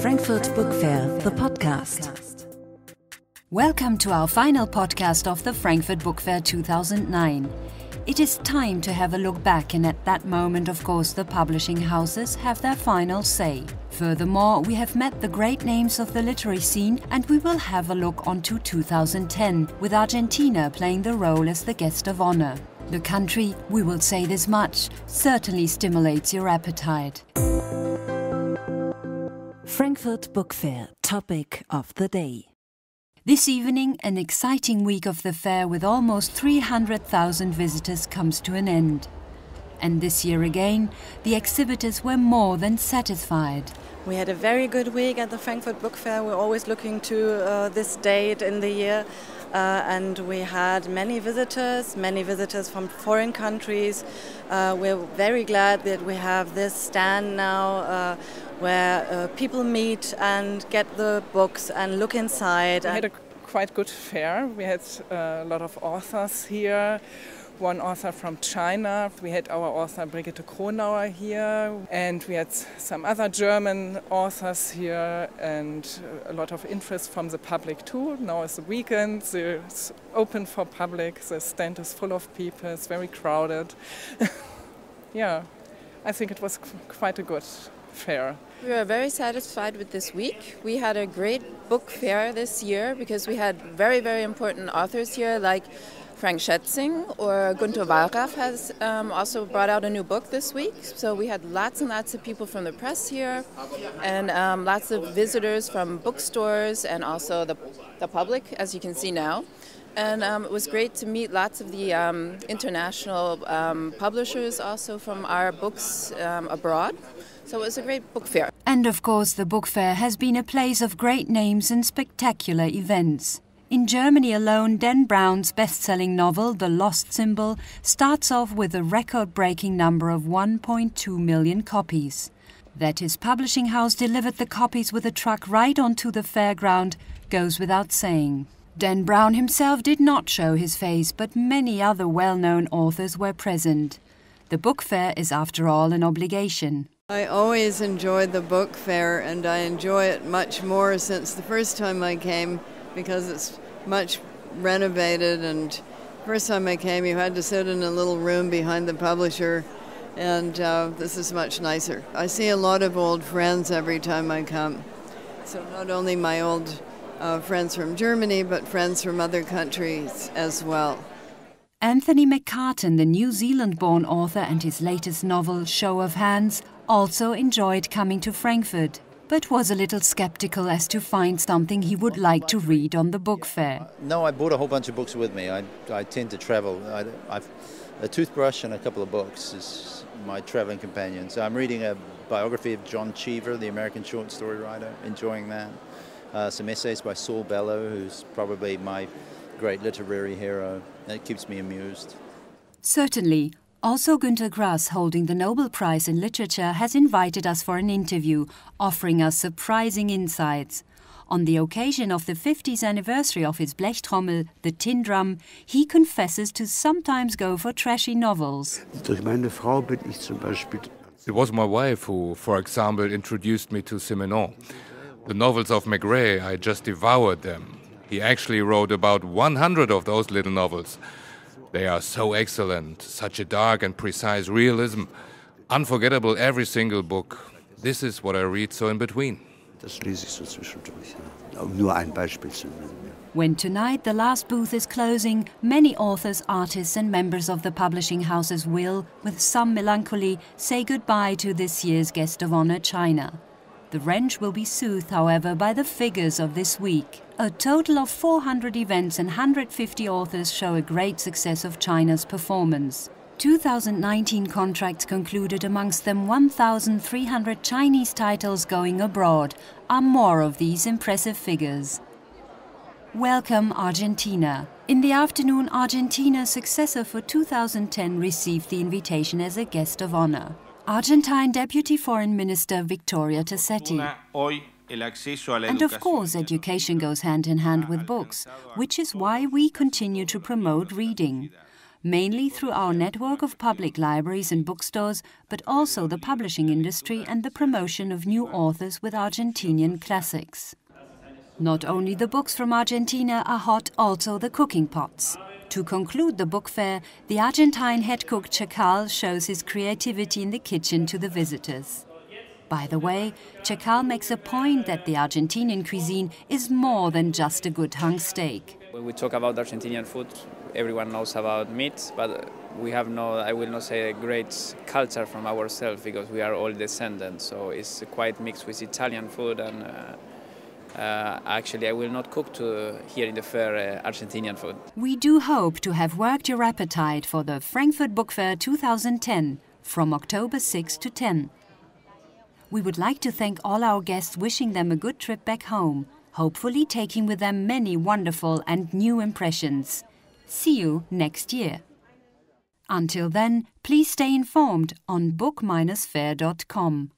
Frankfurt Book Fair, the podcast. Welcome to our final podcast of the Frankfurt Book Fair 2009. It is time to have a look back, and at that moment, of course, the publishing houses have their final say. Furthermore, we have met the great names of the literary scene, and we will have a look onto 2010, with Argentina playing the role as the guest of honor. The country, we will say this much, certainly stimulates your appetite. Frankfurt Book Fair, topic of the day. This evening, an exciting week of the fair with almost 300,000 visitors comes to an end. And this year again, the exhibitors were more than satisfied. We had a very good week at the Frankfurt Book Fair. We're always looking to this date in the year. And we had many visitors from foreign countries. We're very glad that we have this stand now where people meet and get the books and look inside. We had a quite good fair. We had a lot of authors here. One author from China. We had our author Brigitte Kronauer here, and we had some other German authors here, and a lot of interest from the public too. Now is the weekend, it's open for public, the stand is full of people, it's very crowded. Yeah, I think it was quite a good fair. We were very satisfied with this week. We had a great book fair this year because we had very, very important authors here like Frank Schätzing or Günter Wallraff has also brought out a new book this week. So we had lots and lots of people from the press here and lots of visitors from bookstores and also the public, as you can see now. And it was great to meet lots of the international publishers also from our books abroad. So it was a great book fair. And of course, the book fair has been a place of great names and spectacular events. In Germany alone, Dan Brown's best-selling novel, The Lost Symbol, starts off with a record-breaking number of 1.2 million copies. That his publishing house delivered the copies with a truck right onto the fairground goes without saying. Dan Brown himself did not show his face, but many other well-known authors were present. The book fair is, after all, an obligation. I always enjoyed the book fair, and I enjoy it much more since the first time I came, because it's much renovated, and first time I came you had to sit in a little room behind the publisher, and this is much nicer. I see a lot of old friends every time I come. So not only my old friends from Germany, but friends from other countries as well. Anthony McCartan, the New Zealand-born author, and his latest novel, Show of Hands, also enjoyed coming to Frankfurt, but was a little skeptical as to find something he would like to read on the book fair. No, I brought a whole bunch of books with me. I tend to travel. I've a toothbrush and a couple of books is my traveling companion. So I'm reading a biography of John Cheever, the American short story writer, enjoying that. Some essays by Saul Bellow, who's probably my great literary hero. It keeps me amused. Certainly. Also, Günter Grass, holding the Nobel Prize in Literature, has invited us for an interview, offering us surprising insights. On the occasion of the 50th anniversary of his Blechtrommel, The Tin Drum, he confesses to sometimes go for trashy novels. Durch meine Frau bin ich zum Beispiel. It was my wife who, for example, introduced me to Simenon. The novels of Maigret, I just devoured them. He actually wrote about 100 of those little novels. They are so excellent, such a dark and precise realism. Unforgettable every single book. This is what I read so in between. Das lese ich so zwischendurch. Um nur ein Beispiel zu nennen. When tonight the last booth is closing, many authors, artists and members of the publishing houses will, with some melancholy, say goodbye to this year's guest of honor, China. The wrench will be soothed, however, by the figures of this week. A total of 400 events and 150 authors show a great success of China's performance. 2019 contracts concluded, amongst them 1,300 Chinese titles going abroad, are more of these impressive figures. Welcome, Argentina. In the afternoon, Argentina's successor for 2010 received the invitation as a guest of honor. Argentine Deputy Foreign Minister Victoria Tassetti. And of course, education goes hand in hand with books, which is why we continue to promote reading. mainly through our network of public libraries and bookstores, but also the publishing industry and the promotion of new authors with Argentinian classics. Not only the books from Argentina are hot, also the cooking pots. To conclude the book fair, the Argentine head cook Chacal shows his creativity in the kitchen to the visitors. By the way, Chacal makes a point that the Argentinian cuisine is more than just a good hung steak. When we talk about Argentinian food, everyone knows about meat, but we have no, I will not say a great culture from ourselves because we are all descendants, so it's quite mixed with Italian food and actually I will not cook here in the fair Argentinian food. We do hope to have worked your appetite for the Frankfurt Book Fair 2010 from October 6 to 10. We would like to thank all our guests, wishing them a good trip back home, hopefully taking with them many wonderful and new impressions. See you next year. Until then, please stay informed on book-fair.com.